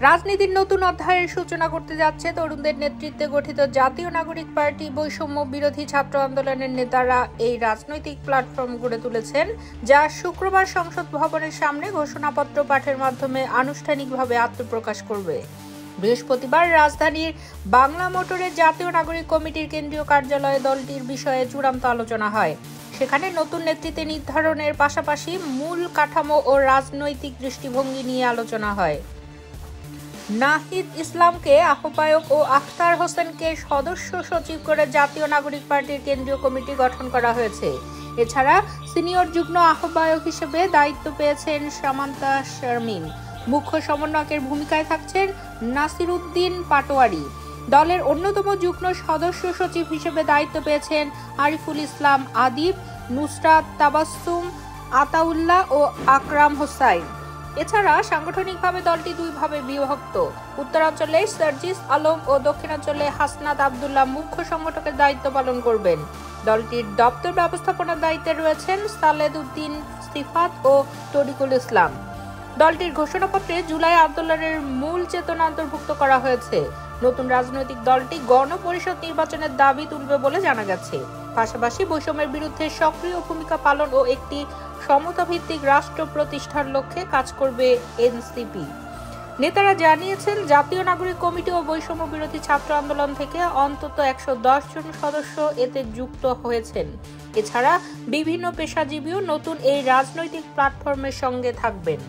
রাজনীতির নতুন অধ্যায়ের সূচনা করতে যাচ্ছে তরুণদের নেতৃত্বে গঠিত জাতীয় নাগরিক পার্টি বৈষম্য বিরোধী ছাত্র আন্দোলনের নেতারা এই রাজনৈতিক প্ল্যাটফর্ম গড়ে তুলেছেন, যা শুক্রবার সংসদ ভবনের সামনে ঘোষণাপত্র পাঠের মাধ্যমে আনুষ্ঠানিকভাবে আত্মপ্রকাশ করবে। বৃহস্পতিবার রাজধানীর বাংলা মোটরে জাতীয় নাগরিক কমিটির কেন্দ্রীয় কার্যালয়ে দলটির বিষয়ে চূড়ান্ত আলোচনা হয়। সেখানে নতুন নেতৃত্ব নির্ধারণের পাশাপাশি মূল কাঠামো ও রাজনৈতিক দৃষ্টিভঙ্গি নিয়ে আলোচনা হয়। নাহিদ ইসলামকে আহ্বায়ক ও আখতার হোসেনকে সদস্য সচিব করে জাতীয় নাগরিক পার্টির কেন্দ্রীয় কমিটি গঠন করা হয়েছে। এছাড়া সিনিয়র যুগ্ম আহ্বায়ক হিসেবে দায়িত্ব পেয়েছেন সামান্তা শারমিন। মুখ্য সমন্বয়কের ভূমিকায় থাকছেন নাসিরউদ্দিন পাটোয়ারি। দলের অন্যতম যুগ্ম সদস্য সচিব হিসেবে দায়িত্ব পেয়েছেন আরিফুল ইসলাম আদিব, নুসরাত তাবাসসুম, আতাউল্লাহ ও আকরাম হোসাইন। এছাড়া সাংগঠনিকভাবে দলটি দুই ভাবে বিভক্ত। উত্তরাঞ্চলে সার্জিস আলম ও দক্ষিণাঞ্চলে হাসনাত আব্দুল্লাহ মুখ্য সংগঠকের দায়িত্ব পালন করবেন। দলটির দপ্তর ব্যবস্থাপনার দায়িত্বে রয়েছেন সালেদ উদ্দিন সিফাত ও তরিকুল ইসলাম। দলটির ঘোষণাপত্রে জুলাই আন্দোলনের মূল চেতনা অন্তর্ভুক্ত করা হয়েছে। নতুন রাজনৈতিক দলটি গণপরিষদ নির্বাচনের দাবি তুলবে বলে জানা গেছে। পাশাপাশি বৈষম্যের বিরুদ্ধে সক্রিয় ভূমিকা পালন ও একটি সমতাভিত্তিক রাষ্ট্র প্রতিষ্ঠার লক্ষ্যে কাজ করবে এনসিপি। নেতারা জানিয়েছেন, জাতীয় নাগরিক কমিটি ও বৈষম্য বিরোধী ছাত্র আন্দোলন থেকে অন্তত 110 জন সদস্য এতে যুক্ত হয়েছেন। এছাড়া বিভিন্ন পেশাজীবীও নতুন এই রাজনৈতিক প্ল্যাটফর্মের সঙ্গে থাকবেন।